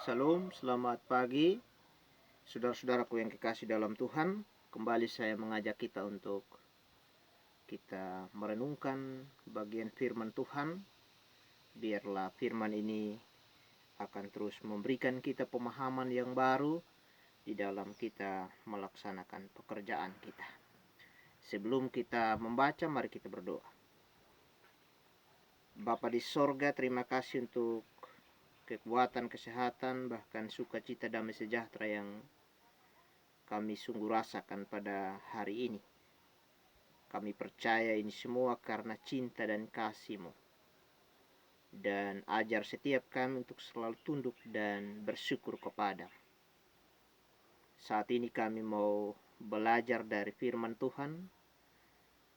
Shalom, selamat pagi saudara-saudaraku yang kekasih dalam Tuhan. Kembali saya mengajak kita untuk kita merenungkan bagian firman Tuhan. Biarlah firman ini akan terus memberikan kita pemahaman yang baru di dalam kita melaksanakan pekerjaan kita. Sebelum kita membaca, mari kita berdoa. Bapa di sorga, terima kasih untuk kekuatan, kesehatan, bahkan sukacita damai sejahtera yang kami sungguh rasakan pada hari ini. Kami percaya ini semua karena cinta dan kasih-Mu. Dan ajar setiap kami untuk selalu tunduk dan bersyukur kepada. Saat ini kami mau belajar dari firman Tuhan.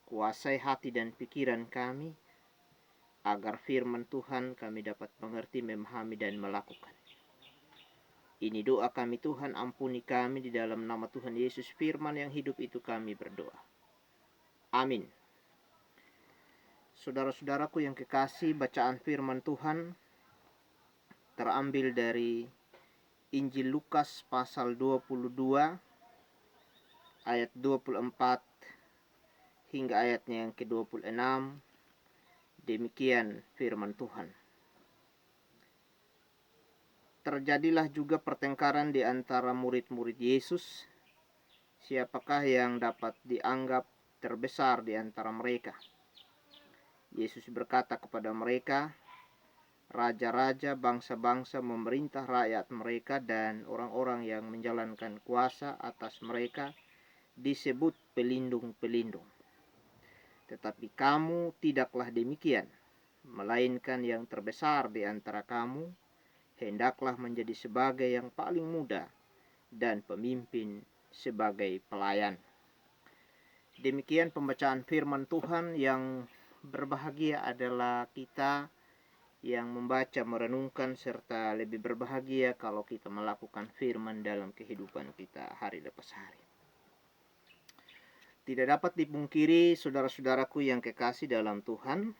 Kuasai hati dan pikiran kami, agar firman Tuhan kami dapat mengerti, memahami, dan melakukan. Ini doa kami Tuhan, ampuni kami di dalam nama Tuhan Yesus, firman yang hidup itu kami berdoa. Amin. Saudara-saudaraku yang kekasih, bacaan firman Tuhan terambil dari Injil Lukas pasal 22 ayat 24 hingga ayatnya yang ke-26. Demikian firman Tuhan. Terjadilah juga pertengkaran di antara murid-murid Yesus. Siapakah yang dapat dianggap terbesar di antara mereka? Yesus berkata kepada mereka, raja-raja bangsa-bangsa memerintah rakyat mereka, dan orang-orang yang menjalankan kuasa atas mereka disebut pelindung-pelindung. Tetapi kamu tidaklah demikian, melainkan yang terbesar di antara kamu hendaklah menjadi sebagai yang paling muda, dan pemimpin sebagai pelayan. Demikian pembacaan firman Tuhan. Yang berbahagia adalah kita yang membaca, merenungkan, serta lebih berbahagia kalau kita melakukan firman dalam kehidupan kita hari lepas hari. Tidak dapat dipungkiri saudara-saudaraku yang kekasih dalam Tuhan,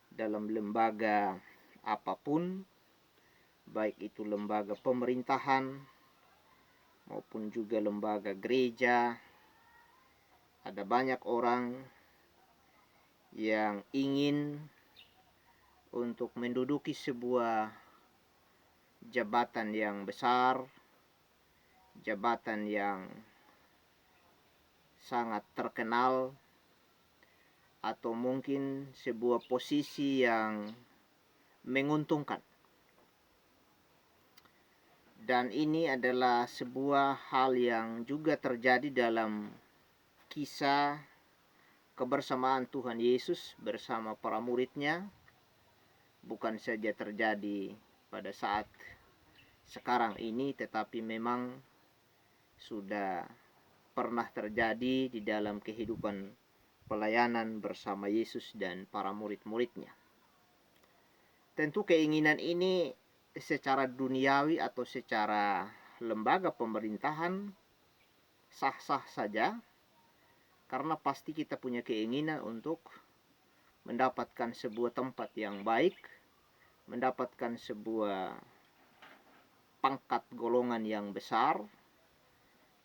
dalam lembaga apapun, baik itu lembaga pemerintahan maupun juga lembaga gereja, ada banyak orang yang ingin untuk menduduki sebuah jabatan yang besar, jabatan yang sangat terkenal, atau mungkin sebuah posisi yang menguntungkan. Dan ini adalah sebuah hal yang juga terjadi dalam kisah kebersamaan Tuhan Yesus bersama para muridnya. Bukan saja terjadi pada saat sekarang ini, tetapi memang sudah pernah terjadi di dalam kehidupan pelayanan bersama Yesus dan para murid-muridnya. Tentu keinginan ini secara duniawi atau secara lembaga pemerintahan sah-sah saja, karena pasti kita punya keinginan untuk mendapatkan sebuah tempat yang baik, mendapatkan sebuah pangkat golongan yang besar,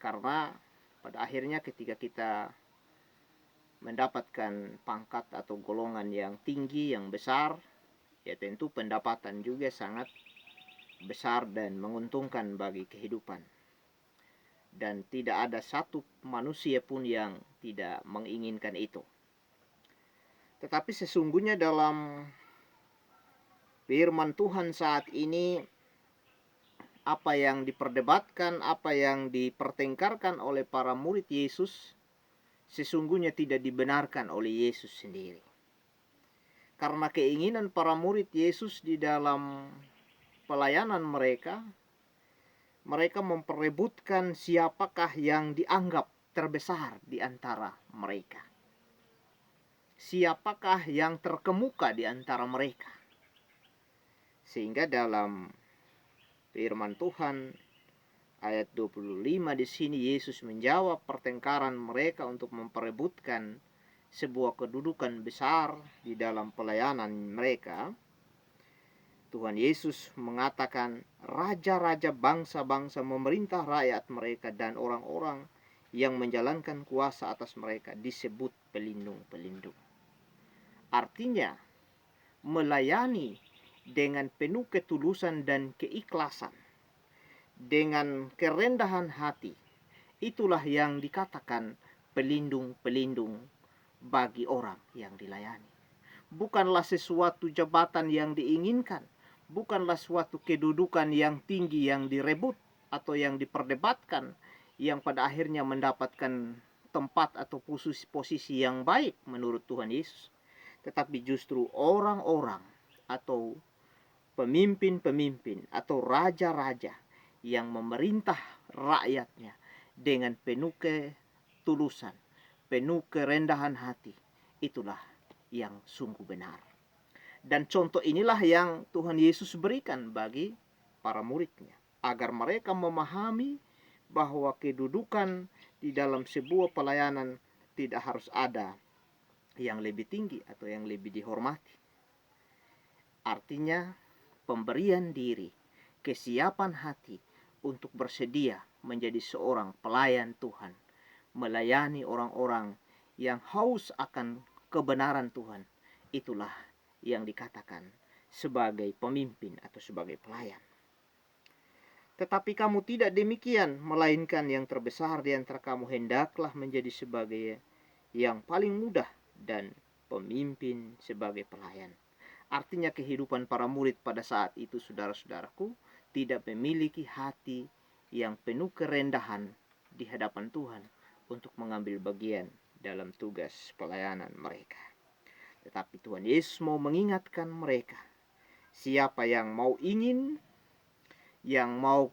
karena pada akhirnya ketika kita mendapatkan pangkat atau golongan yang tinggi, yang besar, ya tentu pendapatan juga sangat besar dan menguntungkan bagi kehidupan. Dan tidak ada satu manusia pun yang tidak menginginkan itu. Tetapi sesungguhnya dalam firman Tuhan saat ini, apa yang diperdebatkan, apa yang dipertengkarkan oleh para murid Yesus, sesungguhnya tidak dibenarkan oleh Yesus sendiri. Karena keinginan para murid Yesus di dalam pelayanan mereka, mereka memperebutkan siapakah yang dianggap terbesar di antara mereka. Siapakah yang terkemuka di antara mereka. Sehingga dalam firman Tuhan ayat 25 di sini Yesus menjawab pertengkaran mereka untuk memperebutkan sebuah kedudukan besar di dalam pelayanan mereka. Tuhan Yesus mengatakan raja-raja bangsa-bangsa memerintah rakyat mereka, dan orang-orang yang menjalankan kuasa atas mereka disebut pelindung-pelindung. Artinya, melayani dengan penuh ketulusan dan keikhlasan, dengan kerendahan hati, itulah yang dikatakan pelindung-pelindung bagi orang yang dilayani. Bukanlah sesuatu jabatan yang diinginkan, bukanlah suatu kedudukan yang tinggi yang direbut atau yang diperdebatkan, yang pada akhirnya mendapatkan tempat atau posisi yang baik menurut Tuhan Yesus. Tetapi justru orang-orang atau pemimpin-pemimpin atau raja-raja yang memerintah rakyatnya dengan penuh ketulusan, penuh kerendahan hati, itulah yang sungguh benar. Dan contoh inilah yang Tuhan Yesus berikan bagi para muridnya, agar mereka memahami bahwa kedudukan di dalam sebuah pelayanan tidak harus ada yang lebih tinggi atau yang lebih dihormati. Artinya, pemberian diri, kesiapan hati untuk bersedia menjadi seorang pelayan Tuhan, melayani orang-orang yang haus akan kebenaran Tuhan, itulah yang dikatakan sebagai pemimpin atau sebagai pelayan. Tetapi kamu tidak demikian, melainkan yang terbesar di antara kamu hendaklah menjadi sebagai yang paling mudah, dan pemimpin sebagai pelayan. Artinya kehidupan para murid pada saat itu, saudara-saudaraku, tidak memiliki hati yang penuh kerendahan di hadapan Tuhan untuk mengambil bagian dalam tugas pelayanan mereka. Tetapi Tuhan Yesus mau mengingatkan mereka, siapa yang mau ingin, yang mau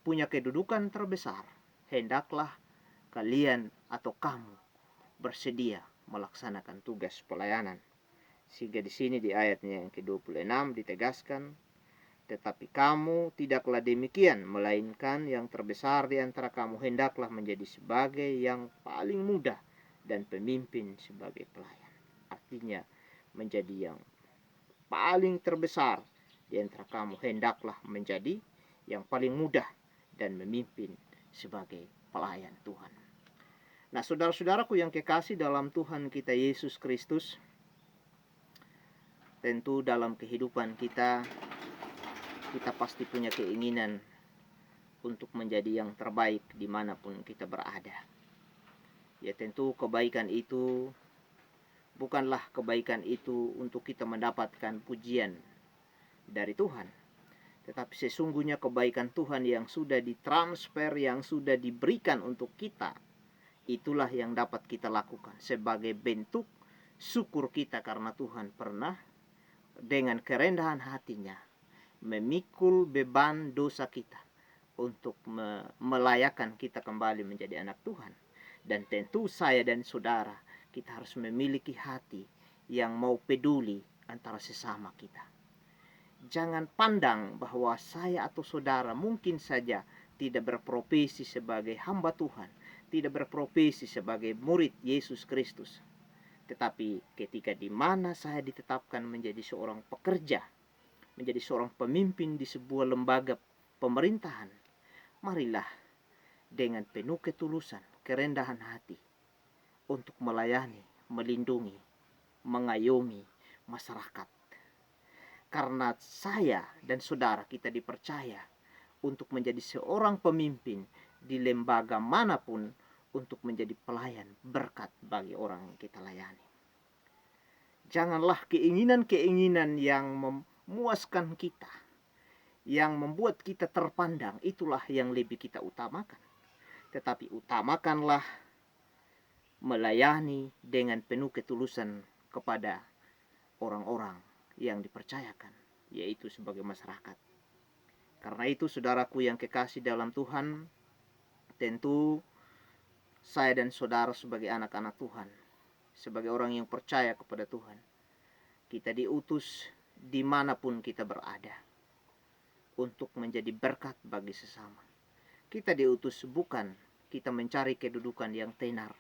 punya kedudukan terbesar, hendaklah kalian atau kamu bersedia melaksanakan tugas pelayanan. Sehingga di sini di ayatnya yang ke-26 ditegaskan, tetapi kamu tidaklah demikian, melainkan yang terbesar di antara kamu hendaklah menjadi sebagai yang paling mudah, dan pemimpin sebagai pelayan. Artinya, menjadi yang paling terbesar di antara kamu hendaklah menjadi yang paling mudah dan memimpin sebagai pelayan Tuhan. Nah, saudara-saudaraku yang kekasih dalam Tuhan kita Yesus Kristus, tentu dalam kehidupan kita pasti punya keinginan untuk menjadi yang terbaik dimanapun kita berada. Ya, tentu kebaikan itu bukanlah kebaikan itu untuk kita mendapatkan pujian dari Tuhan, tetapi sesungguhnya kebaikan Tuhan yang sudah ditransfer, yang sudah diberikan untuk kita, itulah yang dapat kita lakukan sebagai bentuk syukur kita karena Tuhan pernah dengan kerendahan hatinya memikul beban dosa kita untuk melayakkan kita kembali menjadi anak Tuhan. Dan tentu saya dan saudara, kita harus memiliki hati yang mau peduli antara sesama kita. Jangan pandang bahwa saya atau saudara mungkin saja tidak berprofesi sebagai hamba Tuhan, tidak berprofesi sebagai murid Yesus Kristus. Tetapi ketika di mana saya ditetapkan menjadi seorang pekerja, menjadi seorang pemimpin di sebuah lembaga pemerintahan, marilah dengan penuh ketulusan, kerendahan hati untuk melayani, melindungi, mengayomi masyarakat. Karena saya dan saudara kita dipercaya untuk menjadi seorang pemimpin di lembaga manapun, untuk menjadi pelayan berkat bagi orang yang kita layani. Janganlah keinginan-keinginan yang memuaskan kita, yang membuat kita terpandang, itulah yang lebih kita utamakan. Tetapi utamakanlah melayani dengan penuh ketulusan kepada orang-orang yang dipercayakan, yaitu sebagai masyarakat. Karena itu, saudaraku yang kekasih dalam Tuhan, tentu saya dan saudara sebagai anak-anak Tuhan, sebagai orang yang percaya kepada Tuhan, kita diutus dimanapun kita berada untuk menjadi berkat bagi sesama. Kita diutus bukan kita mencari kedudukan yang tenar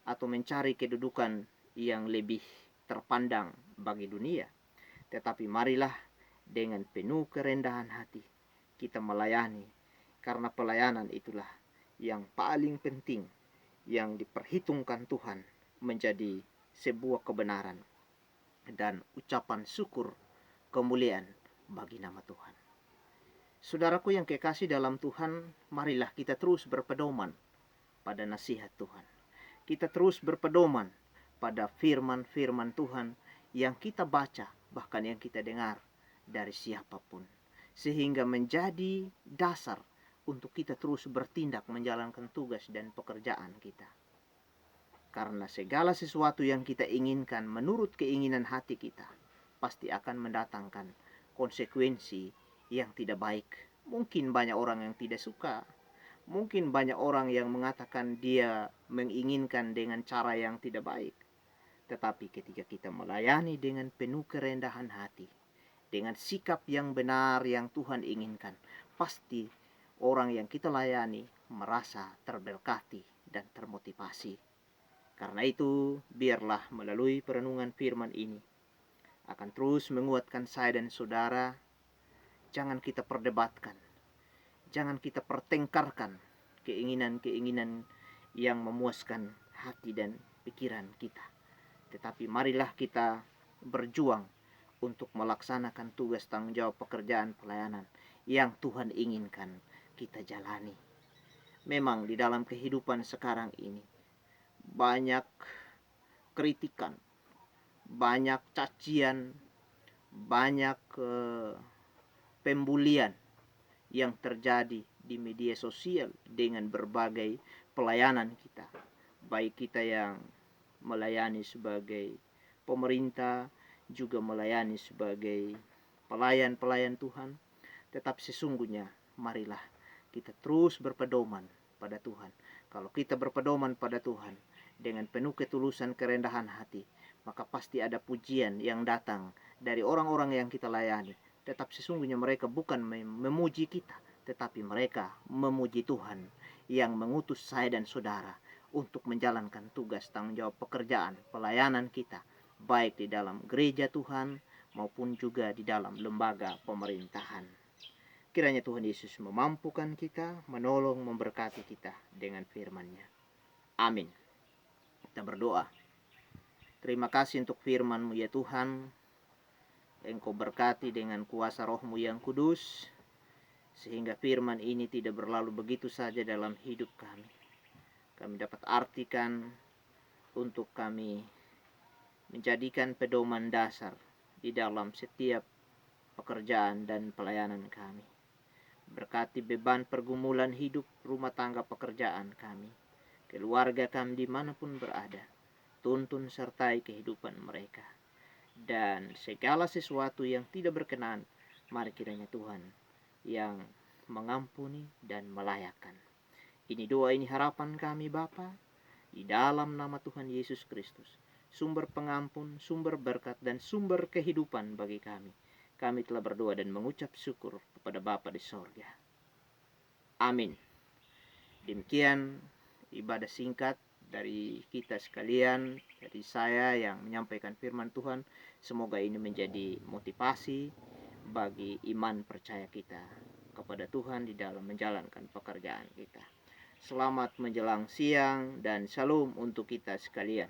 atau mencari kedudukan yang lebih terpandang bagi dunia, tetapi marilah dengan penuh kerendahan hati kita melayani, karena pelayanan itulah yang paling penting yang diperhitungkan Tuhan menjadi sebuah kebenaran dan ucapan syukur kemuliaan bagi nama Tuhan. Saudaraku yang kekasih dalam Tuhan, marilah kita terus berpedoman pada nasihat Tuhan. Kita terus berpedoman pada firman-firman Tuhan yang kita baca, bahkan yang kita dengar dari siapapun, sehingga menjadi dasar untuk kita terus bertindak menjalankan tugas dan pekerjaan kita. Karena segala sesuatu yang kita inginkan menurut keinginan hati kita pasti akan mendatangkan konsekuensi yang tidak baik. Mungkin banyak orang yang tidak suka, mungkin banyak orang yang mengatakan dia menginginkan dengan cara yang tidak baik. Tetapi ketika kita melayani dengan penuh kerendahan hati, dengan sikap yang benar yang Tuhan inginkan, pasti orang yang kita layani merasa terberkati dan termotivasi. Karena itu, biarlah melalui perenungan firman ini akan terus menguatkan saya dan saudara. Jangan kita perdebatkan, jangan kita pertengkarkan keinginan-keinginan yang memuaskan hati dan pikiran kita. Tetapi marilah kita berjuang untuk melaksanakan tugas tanggung jawab pekerjaan pelayanan yang Tuhan inginkan kita jalani. Memang di dalam kehidupan sekarang ini banyak kritikan, banyak cacian, banyak pembulian yang terjadi di media sosial dengan berbagai pelayanan kita. Baik kita yang melayani sebagai pemerintah, juga melayani sebagai pelayan-pelayan Tuhan. Tetapi sesungguhnya marilah kita terus berpedoman pada Tuhan. Kalau kita berpedoman pada Tuhan dengan penuh ketulusan kerendahan hati, maka pasti ada pujian yang datang dari orang-orang yang kita layani. Tetapi sesungguhnya mereka bukan memuji kita, tetapi mereka memuji Tuhan yang mengutus saya dan saudara untuk menjalankan tugas tanggung jawab pekerjaan pelayanan kita, baik di dalam gereja Tuhan maupun juga di dalam lembaga pemerintahan. Kiranya Tuhan Yesus memampukan kita, menolong, memberkati kita dengan firman-Nya. Amin. Kita berdoa. Terima kasih untuk firman-Mu ya Tuhan. Engkau berkati dengan kuasa Roh-Mu yang kudus, sehingga firman ini tidak berlalu begitu saja dalam hidup kami. Kami dapat artikan untuk kami menjadikan pedoman dasar di dalam setiap pekerjaan dan pelayanan kami. Berkati beban pergumulan hidup, rumah tangga pekerjaan kami, keluarga kami dimanapun berada. Tuntun sertai kehidupan mereka. Dan segala sesuatu yang tidak berkenan, mari kiranya Tuhan yang mengampuni dan melayakkan. Ini doa, ini harapan kami Bapa, di dalam nama Tuhan Yesus Kristus, sumber pengampun, sumber berkat, dan sumber kehidupan bagi kami. Kami telah berdoa dan mengucap syukur kepada Bapa di sorga. Amin. Demikian ibadah singkat dari kita sekalian, dari saya yang menyampaikan firman Tuhan. Semoga ini menjadi motivasi bagi iman percaya kita kepada Tuhan di dalam menjalankan pekerjaan kita. Selamat menjelang siang dan shalom untuk kita sekalian.